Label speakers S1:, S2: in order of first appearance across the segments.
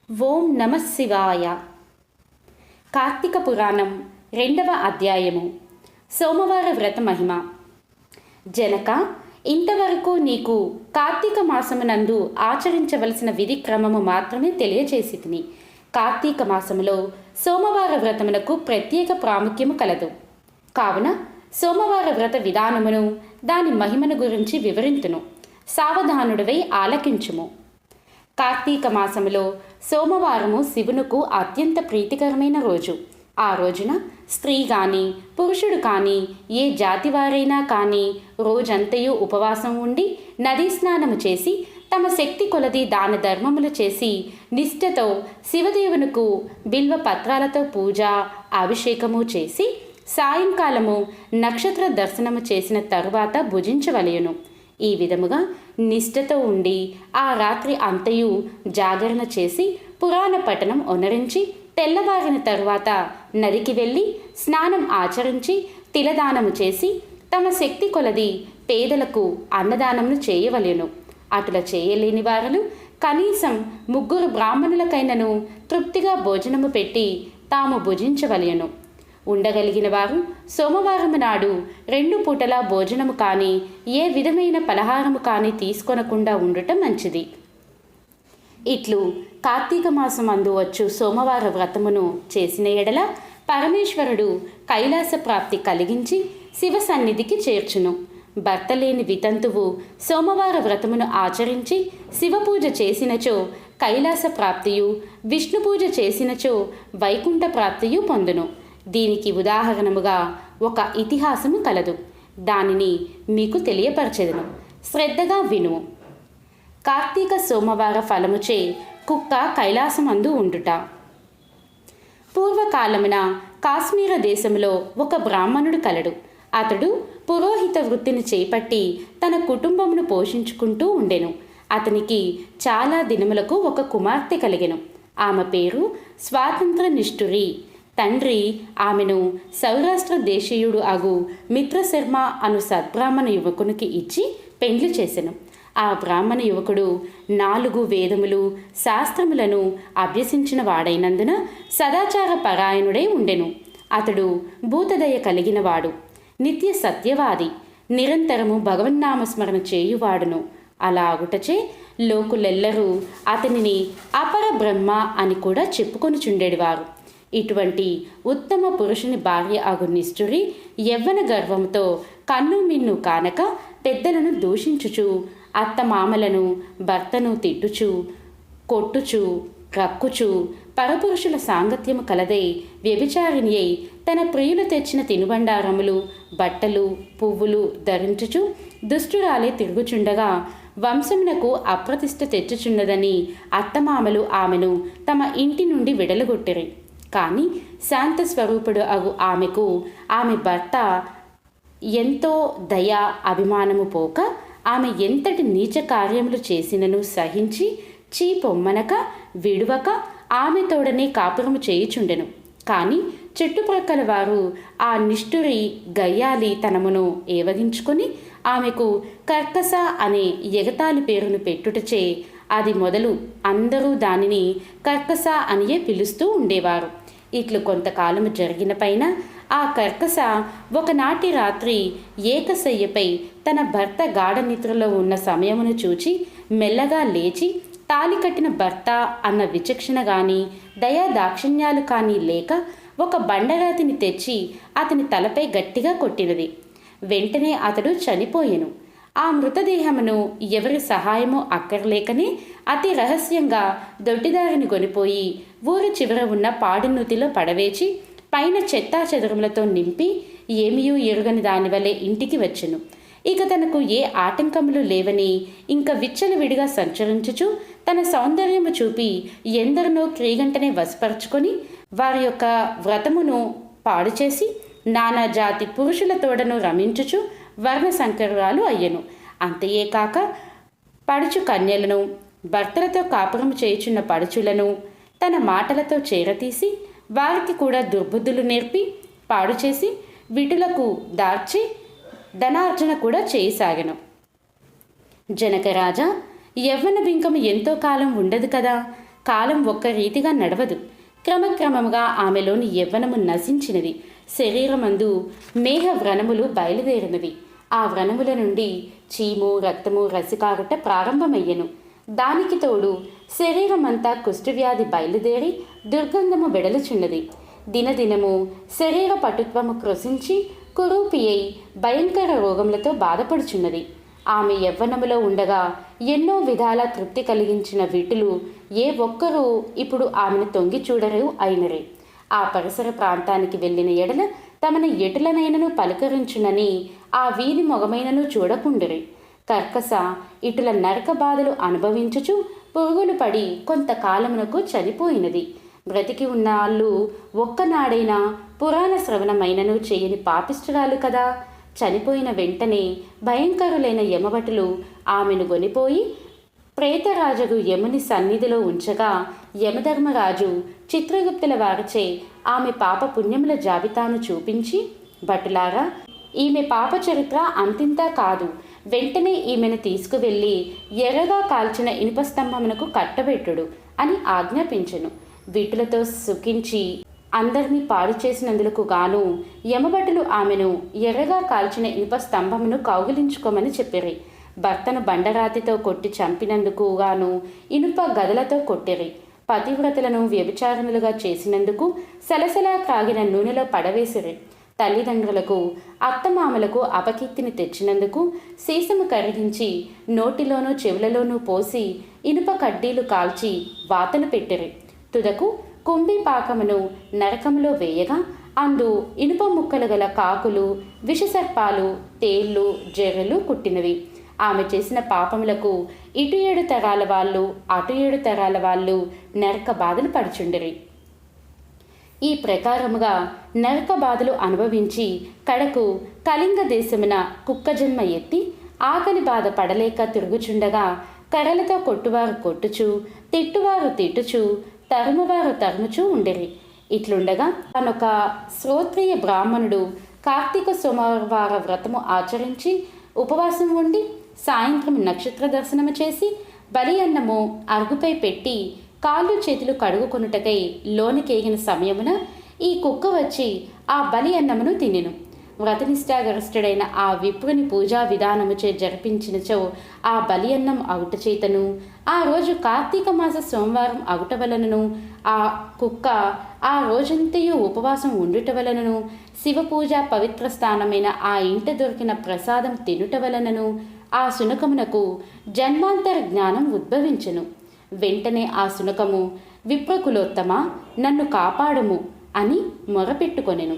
S1: ఓం నమ శివాయ. కార్తీక పురాణం 2వ అధ్యాయము. సోమవార వ్రత మహిమ. జనక, ఇంతవరకు నీకు కార్తీక మాసమునందు ఆచరించవలసిన విధి క్రమము మాత్రమే తెలియచేసి తిని. కార్తీక మాసములో సోమవార వ్రతమునకు ప్రత్యేక ప్రాముఖ్యము కలదు. కావున సోమవార వ్రత విధానమును దాని మహిమను గురించి వివరింతును. సావధానుడివై ఆలకించుము. కార్తీక మాసములో సోమవారము శివునకు అత్యంత ప్రీతికరమైన రోజు. ఆ రోజున స్త్రీ కానీ పురుషుడు కానీ ఏ జాతి వారైనా కానీ రోజంతయు ఉపవాసం ఉండి నదీ స్నానము చేసి తమ శక్తి కొలది దాన ధర్మములు చేసి నిష్ఠతో శివదేవునకు బిల్వ పత్రాలతో పూజ అభిషేకము చేసి సాయంకాలము నక్షత్ర దర్శనము చేసిన తరువాత భుజించవలయును. ఈ విధముగా నిష్ఠతో ఉండి ఆ రాత్రి అంతయు జాగరణ చేసి పురాణ పఠనం ఒనరించి తెల్లవారిన తరువాత నదికి వెళ్ళి స్నానం ఆచరించి తిలదానము చేసి తమ శక్తి కొలది పేదలకు అన్నదానమును చేయవలెను. అటుల చేయలేని వారు కనీసం 3 బ్రాహ్మణులకైనను తృప్తిగా భోజనము పెట్టి తాము భుజించవలెను. ఉండగలిగిన వారు సోమవారము నాడు 2 పూటల భోజనము కానీ ఏ విధమైన పలహారము కానీ తీసుకొనకుండా ఉండటం మంచిది. ఇట్లు కార్తీక మాసం అందు వచ్చు సోమవార వ్రతమును చేసిన ఎడల పరమేశ్వరుడు కైలాస ప్రాప్తి కలిగించి శివ సన్నిధికి చేర్చును. భర్త లేని వితంతువు సోమవార వ్రతమును ఆచరించి శివపూజ చేసినచో కైలాస ప్రాప్తియు, విష్ణు పూజ చేసినచో వైకుంఠ ప్రాప్తియు పొందును. దీనికి ఉదాహరణముగా ఒక ఇతిహాసము కలదు. దానిని మీకు తెలియపరచెదను, శ్రద్ధగా వినుము. కార్తీక సోమవార ఫలముచే కుక్క కైలాసమందు ఉండుట. పూర్వకాలమున కాశ్మీర దేశంలో ఒక బ్రాహ్మణుడు కలడు. అతడు పురోహిత వృత్తిని చేపట్టి తన కుటుంబమును పోషించుకుంటూ ఉండెను. అతనికి చాలా దినములకు ఒక కుమార్తె కలిగెను. ఆమె పేరు స్వాతంత్ర నిష్ఠురి. తండ్రి ఆమెను సౌరాష్ట్ర దేశీయుడు అగు మిత్రశర్మ అను సద్బ్రాహ్మణ యువకునికి ఇచ్చి పెండ్లి చేసెను. ఆ బ్రాహ్మణ యువకుడు 4 వేదములు శాస్త్రములను అభ్యసించిన వాడైనందున సదాచార పరాయణుడై ఉండెను. అతడు భూతదయ కలిగినవాడు, నిత్య సత్యవాది, నిరంతరము భగవన్నామస్మరణ చేయువాడును. అలాగుటచే లోకులెల్లరూ అతనిని అపర బ్రహ్మ అని కూడా చెప్పుకొనుచుండేవారు. ఇటువంటి ఉత్తమ పురుషుని భార్య అగు నిష్ఠురి యవ్వన గర్వంతో కన్ను మిన్ను కానక పెద్దలను దూషించుచు, అత్తమామలను భర్తను తిట్టుచు, కొట్టుచు, రక్కుచు, పరపురుషుల సాంగత్యము కలదై వ్యభిచారిణి అయి తన ప్రియులు తెచ్చిన తినుబండారములు, బట్టలు, పువ్వులు ధరించుచు దుష్టురాలే తిరుగుచుండగా వంశమునకు అప్రతిష్ట తెచ్చుచున్నదని అత్తమామలు ఆమెను తమ ఇంటి నుండి విడలగొట్టిరి. కానీ శాంత స్వరూపుడు అగు ఆమెకు ఆమె భర్త ఎంతో దయ అభిమానము పోక ఆమె ఎంతటి నీచ కార్యములు చేసినను సహించి చీపొమ్మనక విడువక ఆమె తోడనే కాపురము చేయుచుండెను. కానీ చుట్టుప్రక్కల వారు ఆ నిష్ఠురి గయ్యాలి తనమును ఏవగించుకొని ఆమెకు కర్కస అనే ఎగతాళి పేరును పెట్టుటచే అది మొదలు అందరూ దానిని కర్కస అనియే పిలుస్తూ ఉండేవారు. ఇట్లు కొంతకాలము జరిగిన పైన ఆ కర్కస ఒకనాటి రాత్రి ఏకశయ్యపై తన భర్త గాఢ నిద్రలో ఉన్న సమయమును చూచి మెల్లగా లేచి తాలి కట్టిన భర్త అన్న విచక్షణ కానీ దయా దాక్షిణ్యాలు కానీ లేక ఒక బండరాతిని తెచ్చి అతని తలపై గట్టిగా కొట్టినది. వెంటనే అతడు చనిపోయెను. ఆ మృతదేహమును ఎవరి సహాయమో అక్కర్లేకనే అతి రహస్యంగా దొడ్డిదారిని కొనిపోయి ఊరి చివర ఉన్న పాడినూతిలో పడవేచి పైన చెత్తా చెదరములతో నింపి ఏమీయూ ఎరుగని దానివలే ఇంటికి వచ్చెను. ఇక తనకు ఏ ఆటంకములు లేవని ఇంకా విచ్చలవిడిగా సంచరించుచు తన సౌందర్యము చూపి ఎందరినో క్రీగంటనే వశపరుచుకొని వారి యొక్క వ్రతమును పాడు చేసి నానా జాతి పురుషుల తోడను రమించుచు వర్ణ సంకరాలు అయ్యెను. అంతయే కాక పడుచు కన్యలను, భర్తలతో కాపురం చేయుచున్న పడుచులను తన మాటలతో చేరతీసి వారికి కూడా దుర్బుద్ధులు నేర్పి పాడు చేసి విటులకు దార్చి ధనార్జన కూడా చేయసాగెను. జనకరాజా, యవ్వన బింకము ఎంతో కాలం ఉండదు కదా. కాలం ఒక్క రీతిగా నడవదు. క్రమక్రమముగా ఆమెలోని యవ్వనము నశించినది. శరీరమందు మేఘ వ్రణములు బయలుదేరినవి. ఆ వ్రణముల నుండి చీము, రక్తము రసికారుట ప్రారంభమయ్యెను. దానికి తోడు శరీరమంతా కుష్ఠవ్యాధి బయలుదేరి దుర్గంధము వెడలుచున్నది. దినదినము శరీర పటుత్వము కృశించి కురూపి అయి భయంకర రోగములతో బాధపడుచున్నది. ఆమె యవ్వనములో ఉండగా ఎన్నో విధాల తృప్తి కలిగించిన వీటులు ఏ ఒక్కరూ ఇప్పుడు ఆమెను తొంగి చూడరు అయినరే. ఆ పరిసర ప్రాంతానికి వెళ్ళిన ఎడల తమను ఎటులనైనను పలకరించునని ఆ వీధి మొగమైనను చూడకుండిరి. కర్కస ఇటుల నరక బాధలు అనుభవించుచు పురుగులు పడి కొంతకాలమునకు చనిపోయినది. బ్రతికి ఉన్నాళ్ళు ఒక్కనాడైనా పురాణ శ్రవణమైనను చేయని పాపిష్టురాలు కదా. చనిపోయిన వెంటనే భయంకరులైన యమభటులు ఆమెను గొనిపోయి ప్రేతరాజుగు యముని సన్నిధిలో ఉంచగా యమధర్మరాజు చిత్రగుప్తుల వారిచే ఆమె పాప పుణ్యముల జాబితాను చూపించి, భటులారా, ఈమె పాప చరిత్ర అంతింతా కాదు, వెంటనే ఈమెను తీసుకువెళ్ళి ఎర్రగా కాల్చిన ఇనుప స్తంభమునకు కట్టబెట్టుడు అని ఆజ్ఞాపించెను. వీటులతో సుఖించి అందరినీ పాడు చేసినందులకు గాను యమభటులు ఆమెను ఎర్రగా కాల్చిన ఇనుప స్తంభమును కౌగిలించుకోమని చెప్పిరి. భర్తను బండరాతితో కొట్టి చంపినందుకు గాను ఇనుప గదలతో కొట్టిరి. పతివ్రతలను వ్యభిచారణలుగా చేసినందుకు సలసలా త్రాగిన నూనెలో పడవేసిరి. తల్లిదండ్రులకు అత్తమామలకు అపకీర్తిని తెచ్చినందుకు సీసము కరిగించి నోటిలోనూ చెవులలోనూ పోసి ఇనుప కడ్డీలు కాల్చి వాతలు పెట్టిరి. తుదకు కుంభీపాకమును నరకములో వేయగా అందు ఇనుప ముక్కలు గల కాకులు, విషసర్పాలు, తేళ్లు, జెర్రెలు కుట్టినవి. ఆమె చేసిన పాపములకు ఇటు 7 తరాల వాళ్ళు అటు 7 తరాల వాళ్ళు నరక బాధలు పడుచుండిరి. ఈ ప్రకారముగా నరక బాధలు అనుభవించి కడకు కళింగ దేశమున కుక్క జన్మ ఎత్తి ఆకలి బాధ పడలేక తిరుగుచుండగా కర్రలతో కొట్టువారు కొట్టుచు, తిట్టువారు తిట్టుచు, తరుమువారు తరుముచూ ఉండిరి. ఇట్లుండగా తనొక శ్రోత్రియ బ్రాహ్మణుడు కార్తీక సోమవార వ్రతము ఆచరించి ఉపవాసం ఉండి సాయంత్రం నక్షత్ర దర్శనము చేసి బలి అన్నము అరుగుపై పెట్టి కాళ్ళు చేతులు కడుగుకొనుటకై లోనికేగిన సమయమున ఈ కుక్క వచ్చి ఆ బలి అన్నమును తినెను. వ్రతనిష్టాగరిష్ఠుడైన ఆ విప్రుని పూజా విధానముచే జరిపించినచో ఆ బలి అన్నం అవుట చేతను ఆ రోజు కార్తీక మాస సోమవారం అవుట వలనను ఆ కుక్క ఆ రోజంతయు ఉపవాసం ఉండుట వలనను శివపూజ పవిత్ర స్థానమైన ఆ ఇంట దొరికిన ప్రసాదం తినుట వలనను ఆ శునకమునకు జన్మాంతర జ్ఞానం ఉద్భవించెను. వెంటనే ఆ శునకము, విప్రకులోత్తమ, నన్ను కాపాడుము అని మొరపెట్టుకొనెను.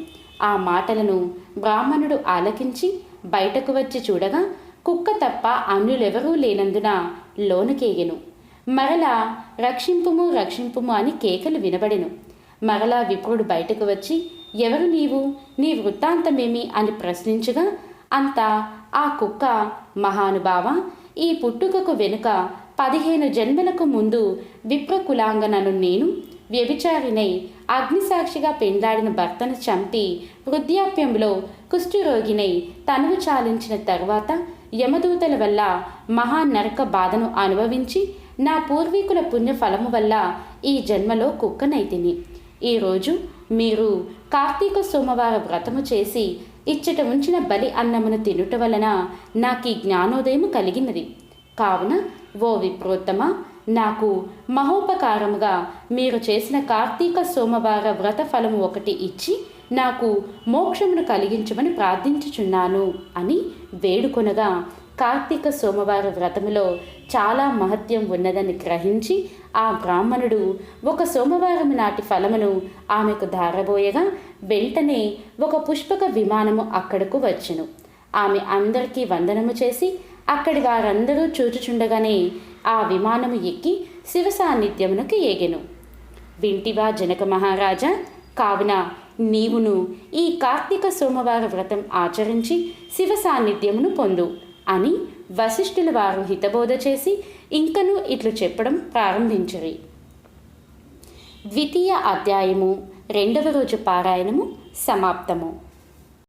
S1: ఆ మాటలను బ్రాహ్మణుడు ఆలకించి బయటకు వచ్చి చూడగా కుక్క తప్ప అన్యులెవరూ లేనందున లోనుకేగెను. మరలా రక్షింపుము రక్షింపుము అని కేకలు వినబడెను. మరలా విప్రుడు బయటకు వచ్చి, ఎవరు నీవు, నీ వృత్తాంతమేమి అని ప్రశ్నించగా అంతా ఆ కుక్క, మహానుభావ, ఈ పుట్టుకకు వెనుక 15 జన్మలకు ముందు విప్రకులాంగనను నేను వ్యభిచారినై అగ్నిసాక్షిగా పెండ్లాడిన భర్తను చంపి వృద్ధాప్యంలో కుష్ఠరోగినై తనువు చాలించిన తరువాత యమదూతల వల్ల మహానరక బాధను అనుభవించి నా పూర్వీకుల పుణ్యఫలము వల్ల ఈ జన్మలో కుక్కనైతిని. ఈరోజు మీరు కార్తీక సోమవార వ్రతము చేసి ఇచ్చట ఉంచిన బలి అన్నమును తినుట వలన నాకు ఈ జ్ఞానోదయము కలిగినది. కావున ఓ విప్రోత్తమ, నాకు మహోపకారముగా మీరు చేసిన కార్తీక సోమవార వ్రత ఫలము ఒకటి ఇచ్చి నాకు మోక్షమును కలిగించమని ప్రార్థించుచున్నాను అని వేడుకొనగా కార్తీక సోమవార వ్రతములో చాలా మహత్యం ఉన్నదని గ్రహించి ఆ బ్రాహ్మణుడు ఒక సోమవారం నాటి ఫలమును ఆమెకు ధారబోయగా వెంటనే ఒక పుష్పక విమానము అక్కడకు వచ్చెను. ఆమె అందరికీ వందనము చేసి అక్కడి వారందరూ చూచుచుండగానే ఆ విమానము ఎక్కి శివ సాన్నిధ్యమునకు ఏగెను. వింటివా జనక మహారాజా, కావున నీవును ఈ కార్తీక సోమవార వ్రతం ఆచరించి శివ సాన్నిధ్యమును పొందు అని వశిష్ఠుల వారు హితబోధ చేసి ఇంకనూ ఇట్లు చెప్పడం ప్రారంభించిరి. ద్వితీయ అధ్యాయము 2వ రోజు పారాయణము సమాప్తము.